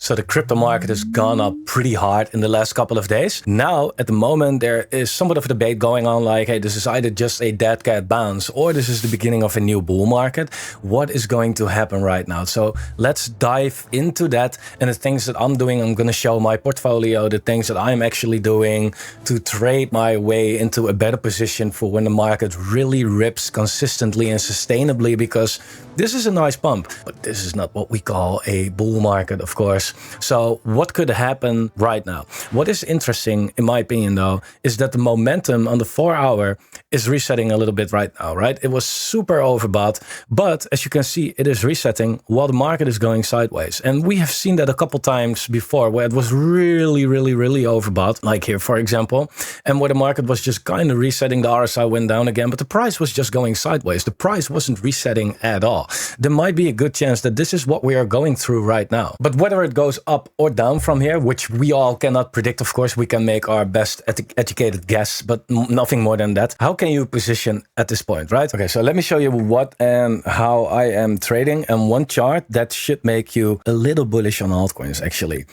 So the crypto market has gone up pretty hard in the last couple of days. Now, at the moment, there is somewhat of a debate going on like, hey, this is either just a dead cat bounce or this is the beginning of a new bull market. What is going to happen right now? So let's dive into that and the things that I'm doing. I'm going to show my portfolio, the things that I'm actually doing to trade my way into a better position for when the market really rips consistently and sustainably, because this is a nice pump, but this is not what we call a bull market, of course. So what could happen right now? What is interesting, in my opinion, though, is that the momentum on the 4-hour is resetting a little bit right now, right? It was super overbought, but as you can see, it is resetting while the market is going sideways. And we have seen that a couple times before where it was really overbought, like here, for example, and where the market was just kind of resetting, the RSI went down again, but the price was just going sideways. The price wasn't resetting at all. There might be a good chance that this is what we are going through right now. But whether it goes up or down from here, which we all cannot predict, of course, we can make our best educated guess, but nothing more than that. How can you position at this point, right? Okay, so let me show you what and how I am trading, and one chart that should make you a little bullish on altcoins, actually.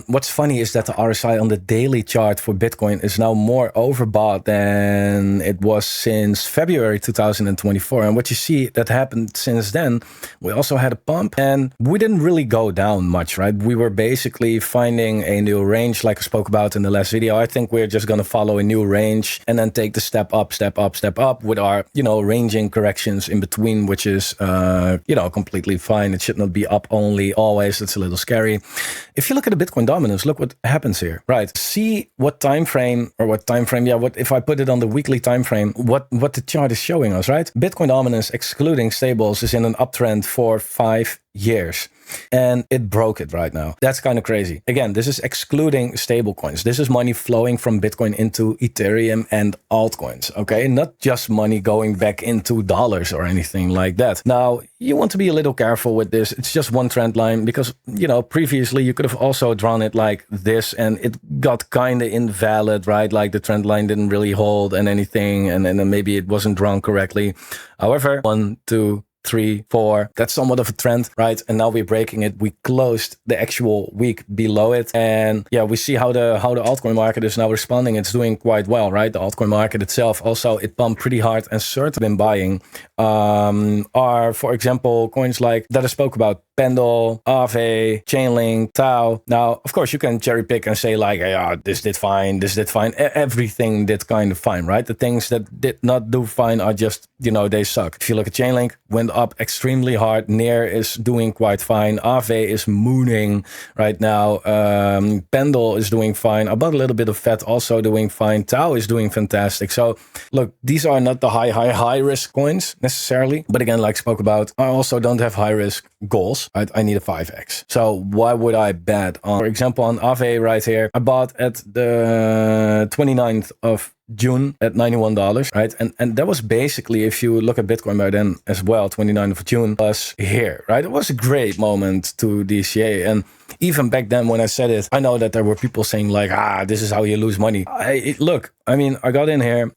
What's funny is that the RSI on the daily chart for Bitcoin is now more overbought than it was since February 2024. And what you see that happened since then, we also had a pump and we didn't really go down much, right? We were basically finding a new range like I spoke about in the last video. I think we're just going to follow a new range and then take the step up with our, ranging corrections in between, which is, completely fine. It should not be up only always. It's a little scary. If you look at the Bitcoin dominance, look what happens here, right? See what time frame, if I put it on the weekly time frame, what the chart is showing us, right? Bitcoin dominance excluding stables is in an uptrend for 5 years. And it broke it right now. That's kind of crazy. Again, this is excluding stable coins. This is money flowing from Bitcoin into Ethereum and altcoins, okay? Not just money going back into dollars or anything like that. Now, you want to be a little careful with this. It's just one trend line because, previously you could have also drawn it like this and it got kind of invalid, right? Like the trend line didn't really hold and anything, and then maybe it wasn't drawn correctly. However, 1, 2, 3, 4, that's somewhat of a trend, right? And now we're breaking it. We closed the actual week below it. And yeah, we see how the altcoin market is now responding. It's doing quite well, right? The altcoin market itself also, it pumped pretty hard and certainly been buying are, for example, coins like that I spoke about, PENDLE, AAVE, Chainlink, Tau. Now, of course, you can cherry pick and say like, yeah, this did fine, this did fine. Everything did kind of fine, right? The things that did not do fine are just, they suck. If you look at Chainlink, went up extremely hard. Near is doing quite fine. AAVE is mooning right now. PENDLE is doing fine. About a little bit of FET also doing fine. Tau is doing fantastic. So look, these are not the high risk coins necessarily. But again, like I spoke about, I also don't have high risk goals. Right? I need a 5x. So why would I bet on, for example, on AAVE right here? I bought at the 29th of June at $91, right? And that was basically, if you look at Bitcoin by then as well, 29th of June was here, right? It was a great moment to DCA. And even back then when I said it, I know that there were people saying like, this is how you lose money. I got in here,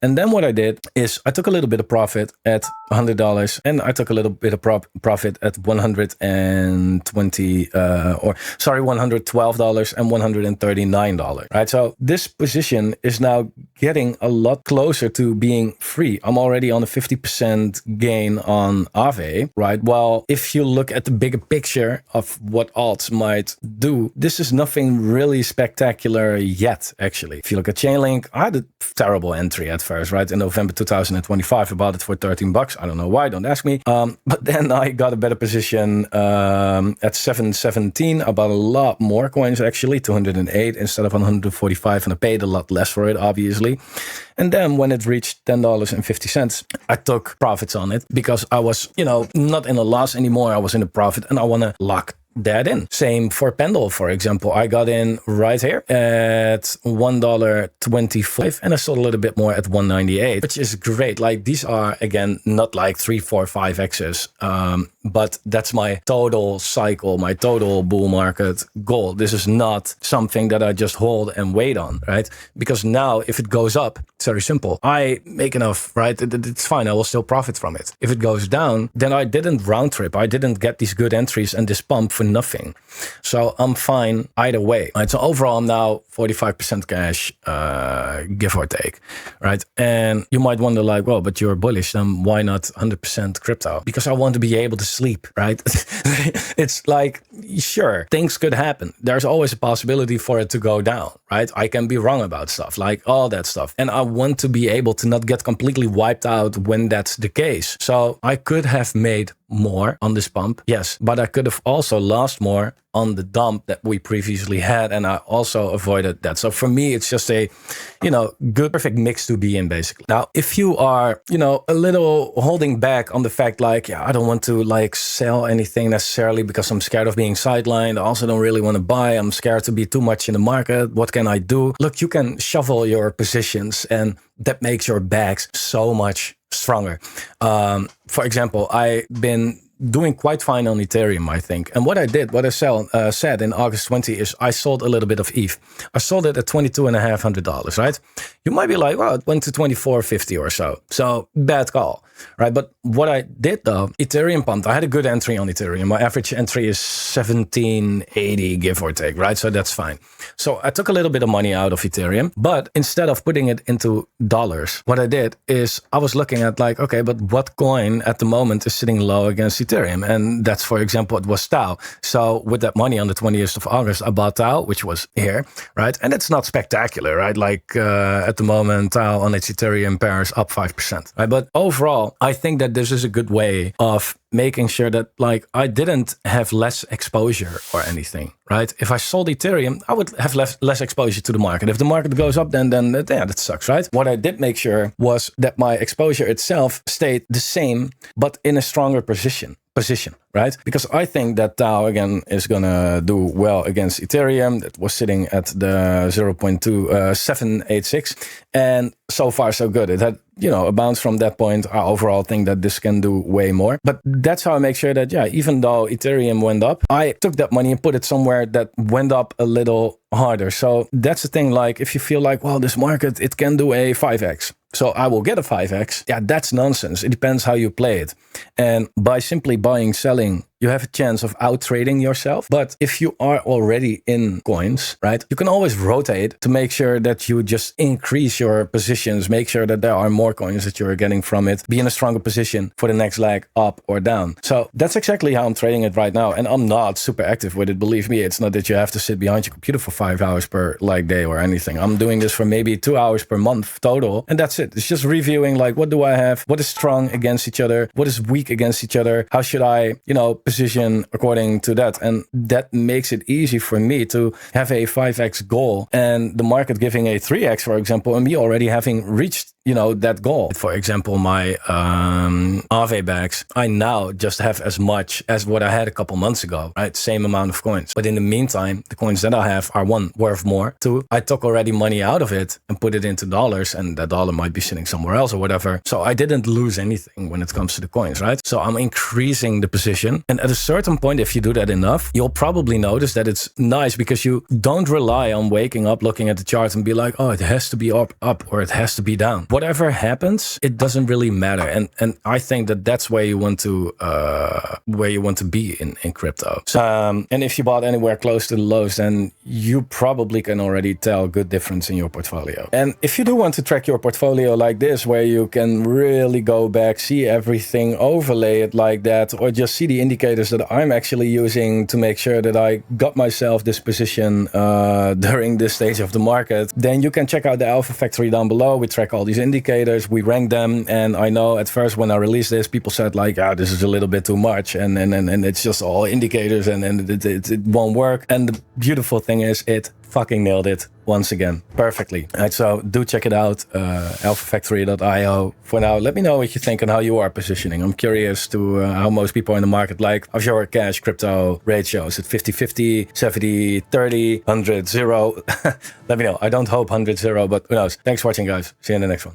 and then what I did is I took a little bit of profit at $100 and I took a little bit of profit at $112 and $139, right? So this position is now getting a lot closer to being free. I'm already on a 50% gain on AAVE, right? Well, if you look at the bigger picture of what alts might do, this is nothing really spectacular yet, actually. If you look at Chainlink, I had a terrible entry at first, right? In November 2025, I bought it for $13. I don't know why, don't ask me. But then I got a better position at 717. I bought a lot more coins, actually, 208 instead of 145, and I paid a lot less for it, obviously. And then when it reached $10.50, I took profits on it because I was, not in a loss anymore. I was in a profit and I want to lock that in. Same for PENDLE, for example. I got in right here at $1.25 and I sold a little bit more at $1.98, which is great. Like these are, again, not like 3, 4, 5 X's, but that's my total cycle, my total bull market goal. This is not something that I just hold and wait on, right? Because now if it goes up, it's very simple. I make enough, right? It's fine. I will still profit from it. If it goes down, then I didn't round trip. I didn't get these good entries and this pump for nothing. So I'm fine either way, right? So overall, I'm now 45% cash, give or take, right? And you might wonder like, well, but you're bullish, then why not 100% crypto? Because I want to be able to sleep, right? It's like, sure, things could happen. There's always a possibility for it to go down, right? I can be wrong about stuff, like all that stuff. And I want to be able to not get completely wiped out when that's the case. So I could have made more on this pump, yes, but I could have also lost more on the dump that we previously had, and I also avoided that. So for me, it's just a, good, perfect mix to be in, basically. Now, if you are, a little holding back on the fact, like, I don't want to like sell anything necessarily because I'm scared of being sidelined. I also don't really want to buy. I'm scared to be too much in the market. What can I do? Look, you can shuffle your positions, and that makes your bags so much stronger. For example, I've been doing quite fine on Ethereum, I think. And what I said in August 20 is I sold a little bit of ETH. I sold it at $2,250, right? You might be like, well, it went to $24.50 or so. So bad call, right? But what I did though, Ethereum pumped. I had a good entry on Ethereum. My average entry is 1780, give or take, right? So that's fine. So I took a little bit of money out of Ethereum, but instead of putting it into dollars, what I did is I was looking at like, okay, but what coin at the moment is sitting low against Ethereum? And that's, for example, it was Tau. So with that money on the 20th of August, I bought Tau, which was here, right? And it's not spectacular, right? Like at the moment, Tau on its Ethereum pair is up 5%, right? But overall, I think that this is a good way of making sure that like I didn't have less exposure or anything, right? If I sold Ethereum, I would have less exposure to the market. If the market goes up, then yeah, that sucks, right? What I did make sure was that my exposure itself stayed the same, but in a stronger position, right? Because I think that Tau again is gonna do well against Ethereum. That was sitting at the 0.2786, and so far so good. It had a bounce from that point. I overall think that this can do way more. But that's how I make sure that, yeah, even though Ethereum went up, I took that money and put it somewhere that went up a little harder. So that's the thing, like if you feel like, well, this market, it can do a 5x. So I will get a 5x. Yeah, that's nonsense. It depends how you play it. And by simply buying, selling, you have a chance of out trading yourself. But if you are already in coins, right, you can always rotate to make sure that you just increase your positions, make sure that there are more coins that you're getting from it, be in a stronger position for the next leg up or down. So that's exactly how I'm trading it right now. And I'm not super active with it. Believe me, it's not that you have to sit behind your computer for 5 hours per day or anything. I'm doing this for maybe 2 hours per month total. And that's it. It's just reviewing like, what do I have? What is strong against each other? What is weak against each other? How should I, position according to that? And that makes it easy for me to have a 5x goal and the market giving a 3x, for example, and me already having reached that goal. For example, my AAVE bags, I now just have as much as what I had a couple months ago, right? Same amount of coins. But in the meantime, the coins that I have are one, worth more. Two, I took already money out of it and put it into dollars, and that dollar might be sitting somewhere else or whatever. So I didn't lose anything when it comes to the coins, right? So I'm increasing the position. And at a certain point, if you do that enough, you'll probably notice that it's nice because you don't rely on waking up, looking at the chart and be like, oh, it has to be up, or it has to be down. Whatever happens, it doesn't really matter. And I think that that's where you want to be in crypto. So, and if you bought anywhere close to the lows, then you probably can already tell a good difference in your portfolio. And if you do want to track your portfolio like this, where you can really go back, see everything, overlay it like that, or just see the indicators that I'm actually using to make sure that I got myself this position during this stage of the market, then you can check out the Alpha Factory down below. We track all these indicators, we rank them, and I know at first when I released this, people said like, ah, this is a little bit too much, and it's just all indicators, and it won't work. And the beautiful thing is, it fucking nailed it once again perfectly. Right, so do check it out, alphafactory.io. For now, let me know what you think and how you are positioning. I'm curious to how most people in the market like. How's your cash crypto ratio? Is it 50-50, 70-30, 100-0? Let me know. I don't hope 100-0, but who knows. Thanks for watching, guys. See you in the next one.